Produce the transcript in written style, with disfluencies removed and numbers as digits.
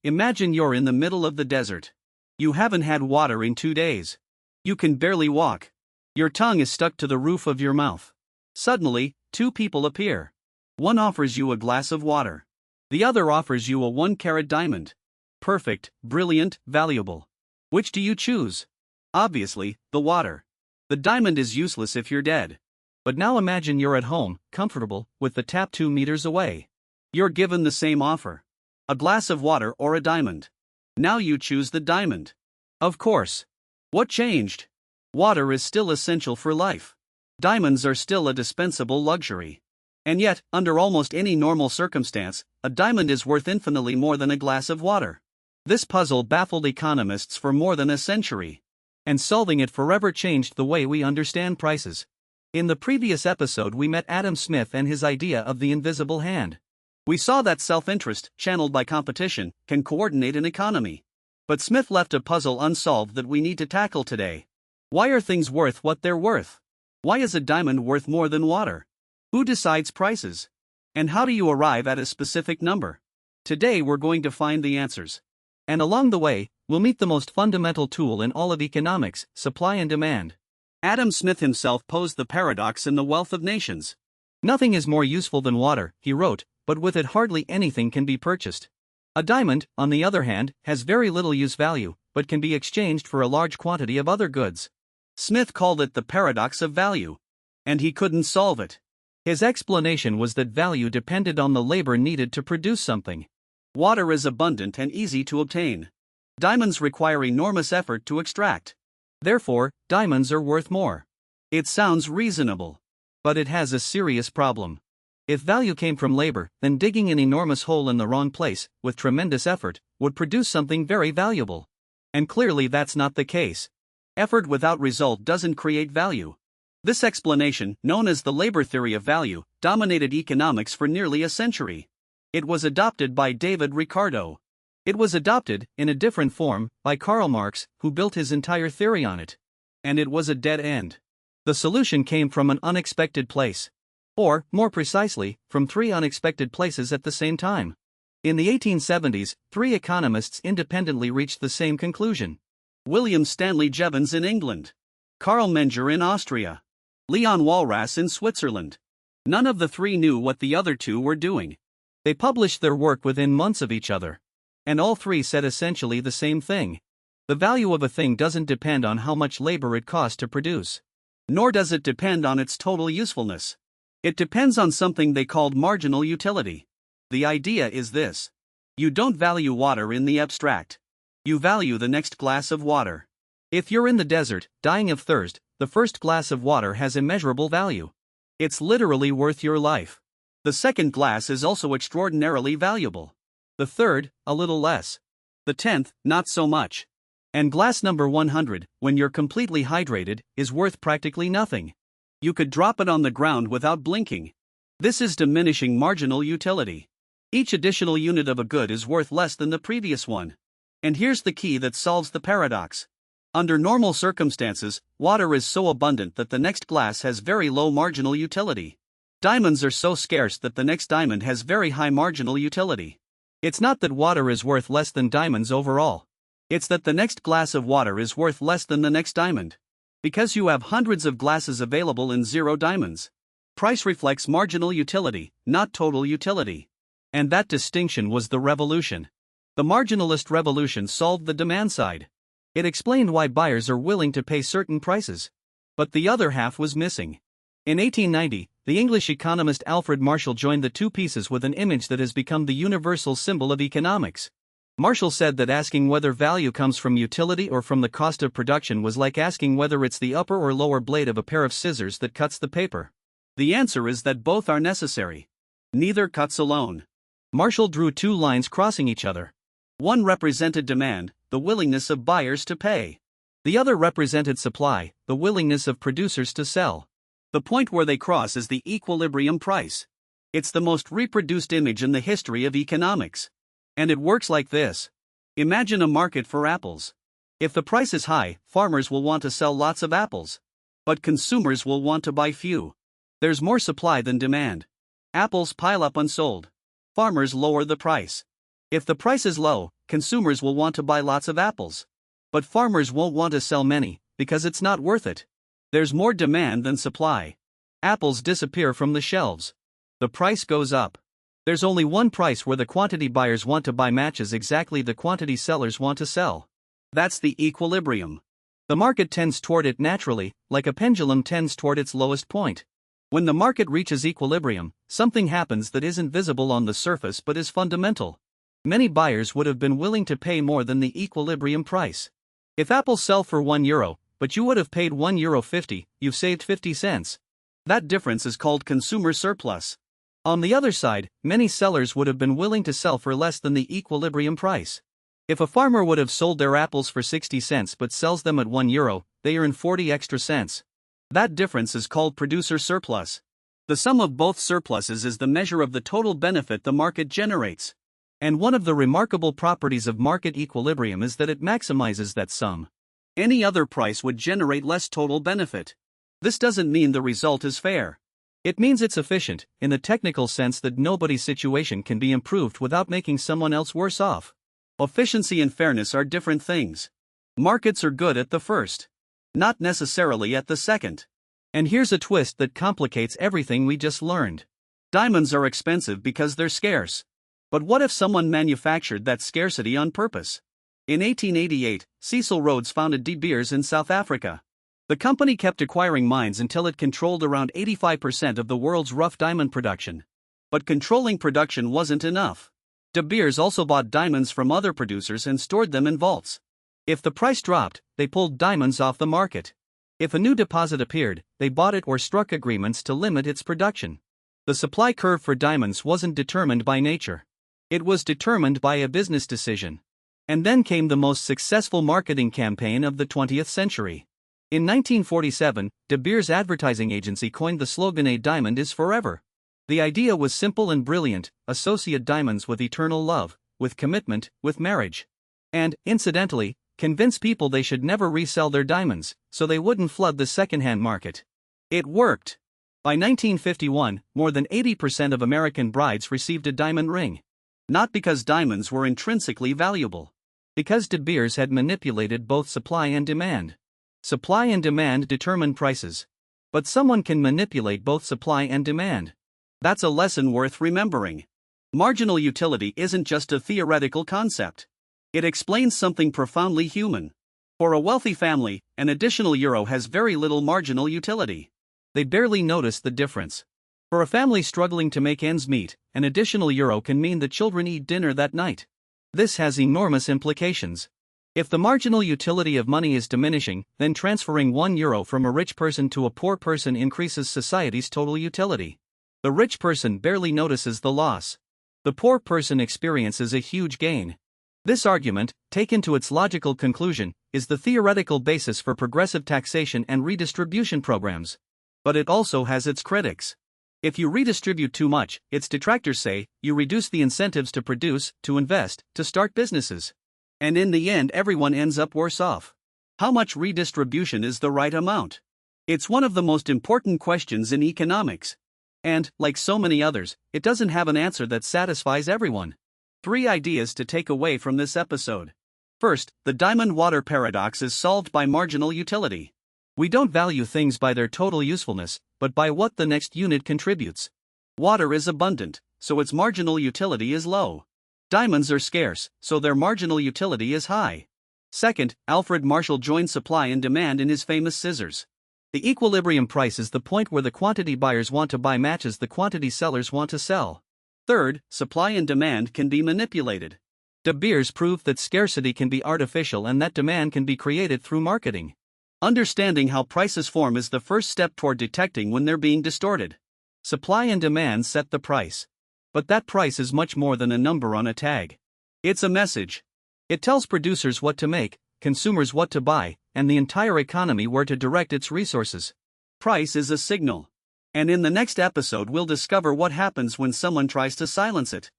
Imagine you're in the middle of the desert. You haven't had water in 2 days. You can barely walk. Your tongue is stuck to the roof of your mouth. Suddenly, two people appear. One offers you a glass of water. The other offers you a 1-carat diamond. Perfect, brilliant, valuable. Which do you choose? Obviously, the water. The diamond is useless if you're dead. But now imagine you're at home, comfortable, with the tap 2 meters away. You're given the same offer. A glass of water or a diamond. Now you choose the diamond. Of course. What changed? Water is still essential for life. Diamonds are still a dispensable luxury. And yet, under almost any normal circumstance, a diamond is worth infinitely more than a glass of water. This puzzle baffled economists for more than a century. And solving it forever changed the way we understand prices. In the previous episode, we met Adam Smith and his idea of the invisible hand. We saw that self-interest, channeled by competition, can coordinate an economy. But Smith left a puzzle unsolved that we need to tackle today. Why are things worth what they're worth? Why is a diamond worth more than water? Who decides prices? And how do you arrive at a specific number? Today we're going to find the answers. And along the way, we'll meet the most fundamental tool in all of economics, supply and demand. Adam Smith himself posed the paradox in The Wealth of Nations. Nothing is more useful than water, he wrote, but with it hardly anything can be purchased. A diamond, on the other hand, has very little use value, but can be exchanged for a large quantity of other goods. Smith called it the paradox of value. And he couldn't solve it. His explanation was that value depended on the labor needed to produce something. Water is abundant and easy to obtain. Diamonds require enormous effort to extract. Therefore, diamonds are worth more. It sounds reasonable. But it has a serious problem. If value came from labor, then digging an enormous hole in the wrong place, with tremendous effort, would produce something very valuable. And clearly that's not the case. Effort without result doesn't create value. This explanation, known as the labor theory of value, dominated economics for nearly a century. It was adopted by David Ricardo. It was adopted, in a different form, by Karl Marx, who built his entire theory on it. And it was a dead end. The solution came from an unexpected place. Or, more precisely, from 3 unexpected places at the same time. In the 1870s, 3 economists independently reached the same conclusion. William Stanley Jevons in England. Karl Menger in Austria. Leon Walras in Switzerland. None of the 3 knew what the other 2 were doing. They published their work within months of each other. And all 3 said essentially the same thing. The value of a thing doesn't depend on how much labor it costs to produce. Nor does it depend on its total usefulness. It depends on something they called marginal utility. The idea is this. You don't value water in the abstract. You value the next glass of water. If you're in the desert, dying of thirst, the first glass of water has immeasurable value. It's literally worth your life. The second glass is also extraordinarily valuable. The third, a little less. The 10th, not so much. And glass number 100, when you're completely hydrated, is worth practically nothing. You could drop it on the ground without blinking. This is diminishing marginal utility. Each additional unit of a good is worth less than the previous one. And here's the key that solves the paradox. Under normal circumstances, water is so abundant that the next glass has very low marginal utility. Diamonds are so scarce that the next diamond has very high marginal utility. It's not that water is worth less than diamonds overall. It's that the next glass of water is worth less than the next diamond. Because you have hundreds of glasses available and 0 diamonds. Price reflects marginal utility, not total utility. And that distinction was the revolution. The marginalist revolution solved the demand side. It explained why buyers are willing to pay certain prices. But the other half was missing. In 1890, the English economist Alfred Marshall joined the 2 pieces with an image that has become the universal symbol of economics. Marshall said that asking whether value comes from utility or from the cost of production was like asking whether it's the upper or lower blade of a pair of scissors that cuts the paper. The answer is that both are necessary. Neither cuts alone. Marshall drew 2 lines crossing each other. One represented demand, the willingness of buyers to pay. The other represented supply, the willingness of producers to sell. The point where they cross is the equilibrium price. It's the most reproduced image in the history of economics. And it works like this. Imagine a market for apples. If the price is high, farmers will want to sell lots of apples. But consumers will want to buy few. There's more supply than demand. Apples pile up unsold. Farmers lower the price. If the price is low, consumers will want to buy lots of apples. But farmers won't want to sell many, because it's not worth it. There's more demand than supply. Apples disappear from the shelves. The price goes up. There's only one price where the quantity buyers want to buy matches exactly the quantity sellers want to sell. That's the equilibrium. The market tends toward it naturally, like a pendulum tends toward its lowest point. When the market reaches equilibrium, something happens that isn't visible on the surface but is fundamental. Many buyers would have been willing to pay more than the equilibrium price. If apples sell for €1, but you would have paid €1.50, you've saved 50 cents. That difference is called consumer surplus. On the other side, many sellers would have been willing to sell for less than the equilibrium price. If a farmer would have sold their apples for 60 cents but sells them at €1, they earn 40 extra cents. That difference is called producer surplus. The sum of both surpluses is the measure of the total benefit the market generates. And one of the remarkable properties of market equilibrium is that it maximizes that sum. Any other price would generate less total benefit. This doesn't mean the result is fair. It means it's efficient, in the technical sense that nobody's situation can be improved without making someone else worse off. Efficiency and fairness are different things. Markets are good at the first, not necessarily at the second. And here's a twist that complicates everything we just learned. Diamonds are expensive because they're scarce. But what if someone manufactured that scarcity on purpose? In 1888, Cecil Rhodes founded De Beers in South Africa. The company kept acquiring mines until it controlled around 85% of the world's rough diamond production. But controlling production wasn't enough. De Beers also bought diamonds from other producers and stored them in vaults. If the price dropped, they pulled diamonds off the market. If a new deposit appeared, they bought it or struck agreements to limit its production. The supply curve for diamonds wasn't determined by nature. It was determined by a business decision. And then came the most successful marketing campaign of the 20th century. In 1947, De Beers advertising agency coined the slogan "A diamond is forever." The idea was simple and brilliant: associate diamonds with eternal love, with commitment, with marriage. And, incidentally, convince people they should never resell their diamonds, so they wouldn't flood the secondhand market. It worked. By 1951, more than 80% of American brides received a diamond ring. Not because diamonds were intrinsically valuable. Because De Beers had manipulated both supply and demand. Supply and demand determine prices. But someone can manipulate both supply and demand. That's a lesson worth remembering. Marginal utility isn't just a theoretical concept. It explains something profoundly human. For a wealthy family, an additional euro has very little marginal utility. They barely notice the difference. For a family struggling to make ends meet, an additional euro can mean the children eat dinner that night. This has enormous implications. If the marginal utility of money is diminishing, then transferring €1 from a rich person to a poor person increases society's total utility. The rich person barely notices the loss. The poor person experiences a huge gain. This argument, taken to its logical conclusion, is the theoretical basis for progressive taxation and redistribution programs. But it also has its critics. If you redistribute too much, its detractors say, you reduce the incentives to produce, to invest, to start businesses. And in the end, everyone ends up worse off. How much redistribution is the right amount? It's one of the most important questions in economics. And, like so many others, it doesn't have an answer that satisfies everyone. 3 ideas to take away from this episode. First, the diamond water paradox is solved by marginal utility. We don't value things by their total usefulness, but by what the next unit contributes. Water is abundant, so its marginal utility is low. Diamonds are scarce, so their marginal utility is high. Second, Alfred Marshall joined supply and demand in his famous scissors. The equilibrium price is the point where the quantity buyers want to buy matches the quantity sellers want to sell. Third, supply and demand can be manipulated. De Beers proved that scarcity can be artificial and that demand can be created through marketing. Understanding how prices form is the first step toward detecting when they're being distorted. Supply and demand set the price. But that price is much more than a number on a tag. It's a message. It tells producers what to make, consumers what to buy, and the entire economy where to direct its resources. Price is a signal. And in the next episode we'll discover what happens when someone tries to silence it.